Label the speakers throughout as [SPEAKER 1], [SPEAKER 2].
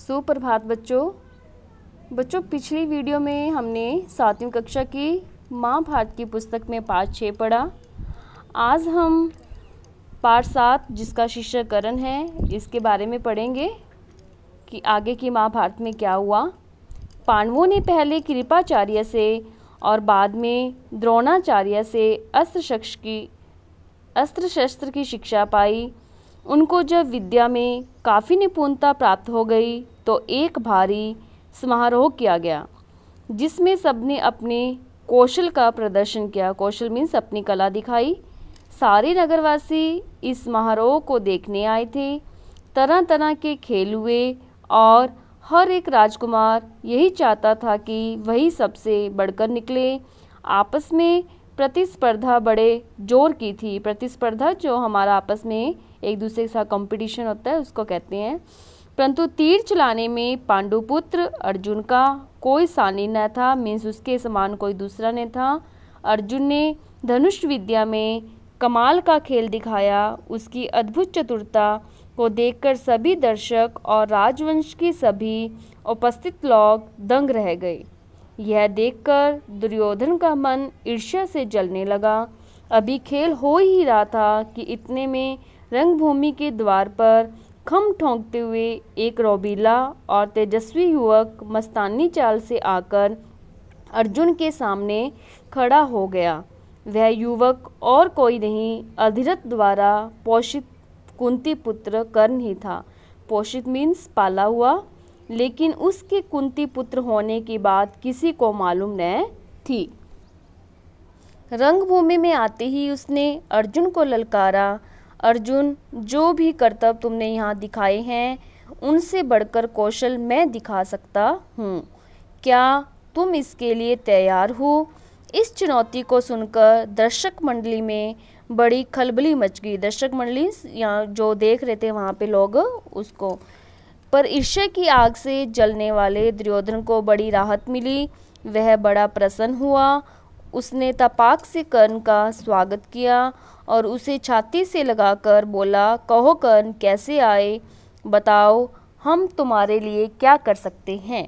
[SPEAKER 1] सुप्रभात बच्चों पिछली वीडियो में हमने 7वीं कक्षा की महाभारत की पुस्तक में पाठ 6 पढ़ा। आज हम पाठ 7 जिसका शीर्षक करण है इसके बारे में पढ़ेंगे कि आगे की महाभारत में क्या हुआ। पांडवों ने पहले कृपाचार्य से और बाद में द्रोणाचार्य से अस्त्र शस्त्र की शिक्षा पाई। उनको जब विद्या में काफ़ी निपुणता प्राप्त हो गई तो एक भारी समारोह किया गया जिसमें सबने अपने कौशल का प्रदर्शन किया। कौशल मीन्स अपनी कला दिखाई। सारे नगरवासी इस समारोह को देखने आए थे। तरह तरह के खेल हुए और हर एक राजकुमार यही चाहता था कि वही सबसे बढ़कर निकले। आपस में प्रतिस्पर्धा बड़े जोर की थी। प्रतिस्पर्धा जो हमारा आपस में एक दूसरे के साथ कंपटीशन होता है उसको कहते हैं। परंतु तीर चलाने में पांडुपुत्र अर्जुन का कोई सानी न था, मीन्स उसके समान कोई दूसरा नहीं था। अर्जुन ने धनुष विद्या में कमाल का खेल दिखाया। उसकी अद्भुत चतुरता को देखकर सभी दर्शक और राजवंश की सभी उपस्थित लोग दंग रह गए। यह देखकर दुर्योधन का मन ईर्ष्या से जलने लगा। अभी खेल हो ही रहा था कि इतने में रंगभूमि के द्वार पर खम ठोंकते हुए एक रौबीला और तेजस्वी युवक मस्तानी चाल से आकर अर्जुन के सामने खड़ा हो गया। वह युवक और कोई नहीं, अधिरथ द्वारा पोषित कुंती पुत्र कर्ण ही था। पोषित मीन्स पाला हुआ, लेकिन उसके कुंती पुत्र होने की बात किसी को मालूम न थी। रंगभूमि में आते ही उसने अर्जुन को ललकारा, अर्जुन जो भी करतब तुमने यहाँ दिखाए हैं उनसे बढ़कर कौशल मैं दिखा सकता हूँ। क्या तुम इसके लिए तैयार हो? इस चुनौती को सुनकर दर्शक मंडली में बड़ी खलबली मच गई। दर्शक मंडली यहाँ जो देख रहे थे वहाँ पे लोग उसको, पर ईर्ष्या की आग से जलने वाले दुर्योधन को बड़ी राहत मिली। वह बड़ा प्रसन्न हुआ। उसने तपाक से कर्ण का स्वागत किया और उसे छाती से लगाकर बोला, कहो कर्ण कैसे आए, बताओ हम तुम्हारे लिए क्या कर सकते हैं।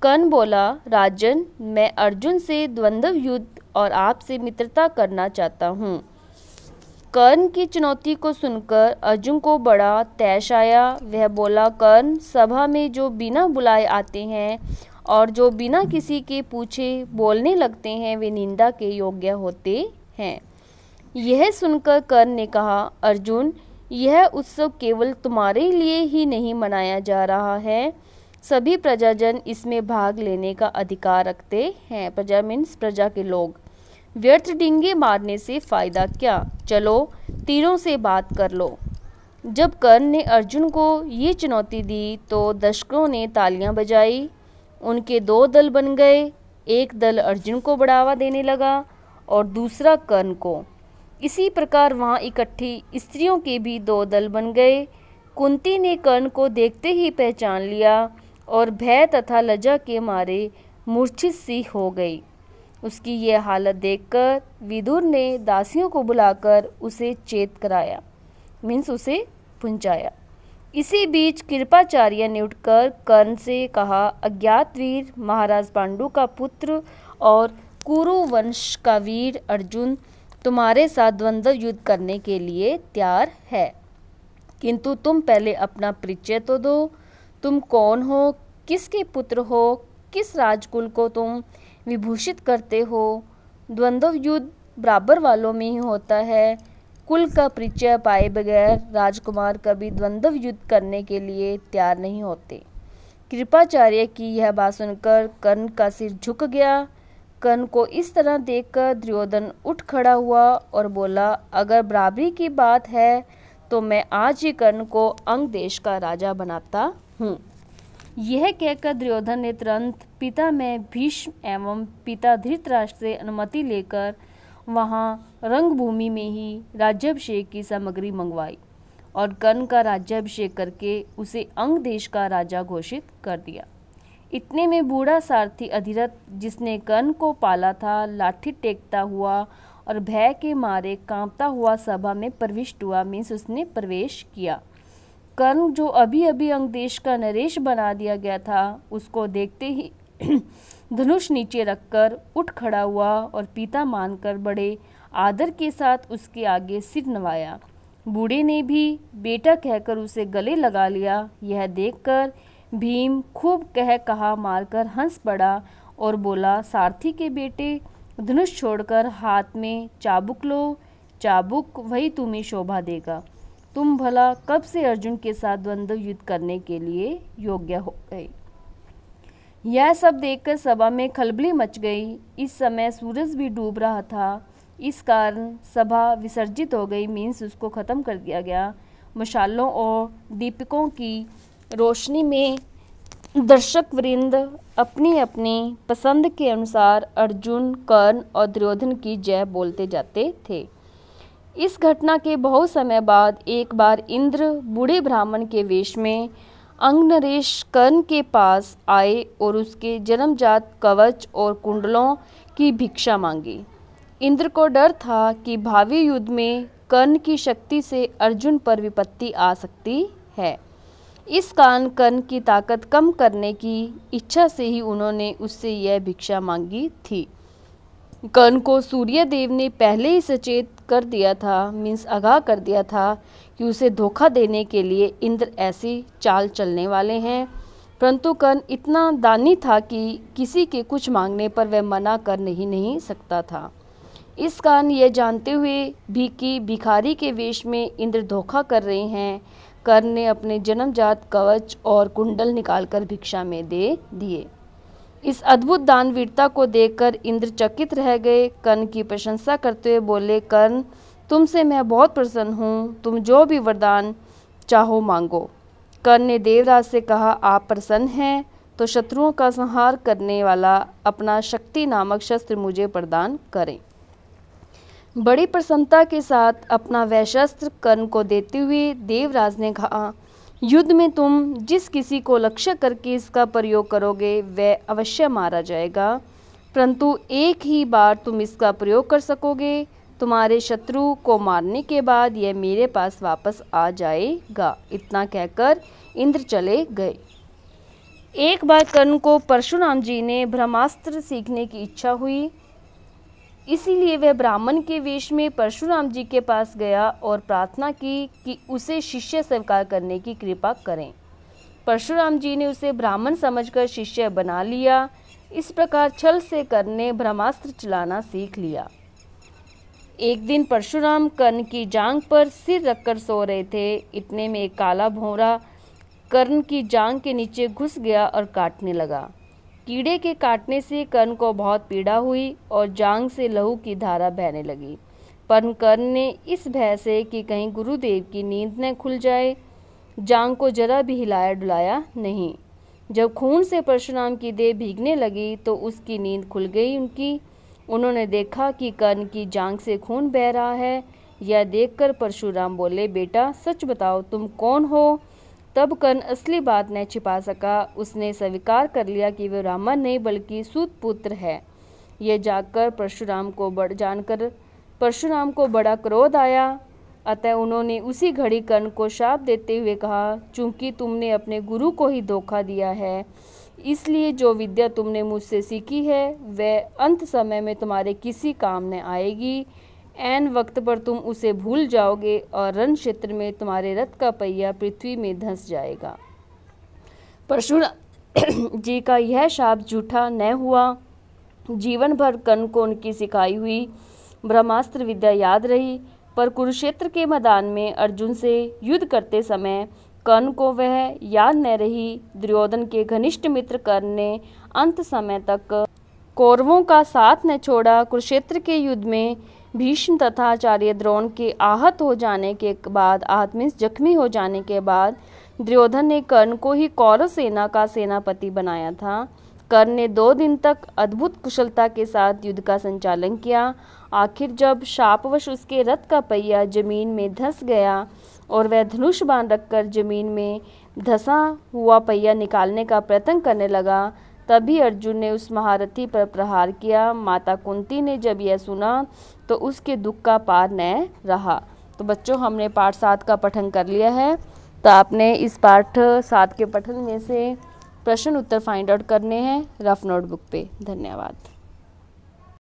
[SPEAKER 1] कर्ण बोला, राजन मैं अर्जुन से द्वंद्व युद्ध और आपसे मित्रता करना चाहता हूँ। कर्ण की चुनौती को सुनकर अर्जुन को बड़ा तैश आया। वह बोला, कर्ण सभा में जो बिना बुलाए आते हैं और जो बिना किसी के पूछे बोलने लगते हैं वे निंदा के योग्य होते हैं। यह सुनकर कर्ण ने कहा, अर्जुन यह उत्सव केवल तुम्हारे लिए ही नहीं मनाया जा रहा है, सभी प्रजाजन इसमें भाग लेने का अधिकार रखते हैं। प्रजा मीन्स प्रजा के लोग। व्यर्थ डींगे मारने से फायदा क्या, चलो तीरों से बात कर लो। जब कर्ण ने अर्जुन को ये चुनौती दी तो दर्शकों ने तालियां बजाई। उनके दो दल बन गए। एक दल अर्जुन को बढ़ावा देने लगा और दूसरा कर्ण को। इसी प्रकार वहाँ इकट्ठी स्त्रियों के भी दो दल बन गए। कुंती ने कर्ण को देखते ही पहचान लिया और भय तथा लज्जा के मारे मूर्छित सी हो गई। उसकी यह हालत देखकर विदुर ने दासियों को बुलाकर उसे चेत कराया, मीन्स उसे पुंचाया। इसी बीच कृपाचार्य ने उठकर कर्ण से कहा, अज्ञात वीर महाराज पांडु का पुत्र और कुरु वंश का वीर अर्जुन तुम्हारे साथ द्वंद्व युद्ध करने के लिए तैयार है, किंतु तुम पहले अपना परिचय तो दो। तुम कौन हो, किसके पुत्र हो, किस राजकुल को तुम विभूषित करते हो। द्वंद्व युद्ध बराबर वालों में ही होता है। कुल का परिचय पाए बगैर राजकुमार कभी द्वंद्व युद्ध करने के लिए तैयार नहीं होते। कृपाचार्य की यह बात सुनकर कर्ण का सिर झुक गया। कर्ण को इस तरह देखकर दुर्योधन उठ खड़ा हुआ और बोला, अगर बराबरी की बात है तो मैं आज ही कर्ण को अंग देश का राजा बनाता हूँ। यह कहकर दुर्योधन ने तुरंत पिता में भीष्म एवं पिता धृतराष्ट्र से अनुमति लेकर वहाँ रंगभूमि में ही राज्याभिषेक की सामग्री मंगवाई और कर्ण का राज्याभिषेक करके उसे अंग देश का राजा घोषित कर दिया। इतने में बूढ़ा सारथी अधिरथ, जिसने कर्ण को पाला था, लाठी टेकता हुआ और भय के मारे कांपता हुआ सभा में प्रविष्ट हुआ, मीन्स उसने प्रवेश किया। कर्ण, जो अभी अभी अंग देश का नरेश बना दिया गया था, उसको देखते ही धनुष नीचे रखकर उठ खड़ा हुआ और पिता मानकर बड़े आदर के साथ उसके आगे सिर नवाया। बूढ़े ने भी बेटा कहकर उसे गले लगा लिया। यह देखकर भीम खूब कह कहा मारकर हंस पड़ा और बोला, सारथी के बेटे, धनुष छोड़कर हाथ में चाबुक लो, चाबुक वही तुम्हें शोभा देगा। तुम भला कब से अर्जुन के साथ द्वंद्व युद्ध करने के लिए योग्य हो गए। यह सब देखकर सभा में खलबली मच गई। इस समय सूरज भी डूब रहा था, इस कारण सभा विसर्जित हो गई, मीन्स उसको ख़त्म कर दिया गया। मशालों और दीपकों की रोशनी में दर्शक वृंद अपनी अपनी पसंद के अनुसार अर्जुन, कर्ण और दुर्योधन की जय बोलते जाते थे। इस घटना के बहुत समय बाद एक बार इंद्र बूढ़े ब्राह्मण के वेश में अंगनरेश कर्ण के पास आए और उसके जन्मजात कवच और कुंडलों की भिक्षा मांगी। इंद्र को डर था कि भावी युद्ध में कर्ण की शक्ति से अर्जुन पर विपत्ति आ सकती है। इस कारण कर्ण की ताकत कम करने की इच्छा से ही उन्होंने उससे यह भिक्षा मांगी थी। कर्ण को सूर्य देव ने पहले ही सचेत कर दिया था, मीन्स आगाह कर दिया था कि उसे धोखा देने के लिए इंद्र ऐसी चाल चलने वाले हैं, परंतु कर्ण इतना दानी था कि किसी के कुछ मांगने पर वह मना कर नहीं सकता था। इस कारण यह जानते हुए भी कि भिखारी के वेश में इंद्र धोखा कर रहे हैं, कर्ण ने अपने जन्मजात कवच और कुंडल निकालकर भिक्षा में दे दिए। इस अद्भुत दानवीरता को देखकर इंद्र चकित रह गए। कर्ण की प्रशंसा करते हुए बोले, कर्ण, तुमसे मैं बहुत प्रसन्न हूँ, तुम जो भी वरदान चाहो मांगो। कर्ण ने देवराज से कहा, आप प्रसन्न हैं तो शत्रुओं का संहार करने वाला अपना शक्ति नामक शस्त्र मुझे प्रदान करें। बड़ी प्रसन्नता के साथ अपना वह शस्त्र कर्ण को देते हुए देवराज ने कहा, युद्ध में तुम जिस किसी को लक्ष्य करके इसका प्रयोग करोगे वह अवश्य मारा जाएगा, परंतु एक ही बार तुम इसका प्रयोग कर सकोगे। तुम्हारे शत्रु को मारने के बाद यह मेरे पास वापस आ जाएगा। इतना कहकर इंद्र चले गए। एक बार कर्ण को परशुराम जी ने ब्रह्मास्त्र सीखने की इच्छा हुई, इसीलिए वह ब्राह्मण के वेश में परशुराम जी के पास गया और प्रार्थना की कि उसे शिष्य स्वीकार करने की कृपा करें। परशुराम जी ने उसे ब्राह्मण समझकर शिष्य बना लिया। इस प्रकार छल से कर्ण ने ब्रह्मास्त्र चलाना सीख लिया। एक दिन परशुराम कर्ण की जांघ पर सिर रखकर सो रहे थे। इतने में एक काला भौरा कर्ण की जांघ के नीचे घुस गया और काटने लगा। कीड़े के काटने से कर्ण को बहुत पीड़ा हुई और जांघ से लहू की धारा बहने लगी, पर कर्ण ने इस भय से कि कहीं गुरुदेव की नींद न खुल जाए, जांघ को जरा भी हिलाया डुलाया नहीं। जब खून से परशुराम की देह भीगने लगी तो उसकी नींद खुल गई। उन्होंने देखा कि कर्ण की जांघ से खून बह रहा है। यह देखकर परशुराम बोले, बेटा सच बताओ तुम कौन हो। तब कर्ण असली बात न छिपा सका। उसने स्वीकार कर लिया कि वह ब्राह्मण नहीं बल्कि सूत पुत्र है। यह जानकर परशुराम को बड़ा क्रोध आया। अतः उन्होंने उसी घड़ी कर्ण को शाप देते हुए कहा, चूंकि तुमने अपने गुरु को ही धोखा दिया है, इसलिए जो विद्या तुमने मुझसे सीखी है वह अंत समय में तुम्हारे किसी काम न आएगी। ऐन वक्त पर तुम उसे भूल जाओगे और रण क्षेत्र में तुम्हारे रथ का पहिया पृथ्वी में धंस जाएगा। परशुराम जी का यह शाप झूठा न हुआ। जीवन भर कर्ण को उनकी सिखाई हुई ब्रह्मास्त्र विद्या याद रही, पर कुरुक्षेत्र के मैदान में अर्जुन से युद्ध करते समय कर्ण को वह याद न रही। दुर्योधन के घनिष्ठ मित्र कर्ण ने अंत समय तक कौरवों का साथ न छोड़ा। कुरुक्षेत्र के युद्ध में भीष्म तथा आचार्य द्रोण के आहत हो जाने के बाद, जख्मी हो जाने के बाद दुर्योधन ने कर्ण को ही कौरव सेना का सेनापति बनाया था। कर्ण ने 2 दिन तक अद्भुत कुशलता के साथ युद्ध का संचालन किया। आखिर जब शापवश उसके रथ का पहिया जमीन में धंस गया और वह धनुष बाण रखकर जमीन में धंसा हुआ पहिया निकालने का प्रयत्न करने लगा, तभी अर्जुन ने उस महारथी पर प्रहार किया। माता कुंती ने जब यह सुना तो उसके दुख का पार न रहा। तो बच्चों, हमने पाठ 7 का पठन कर लिया है। तो आपने इस पाठ 7 के पठन में से प्रश्न उत्तर फाइंड आउट करने हैं रफ नोटबुक पे। धन्यवाद।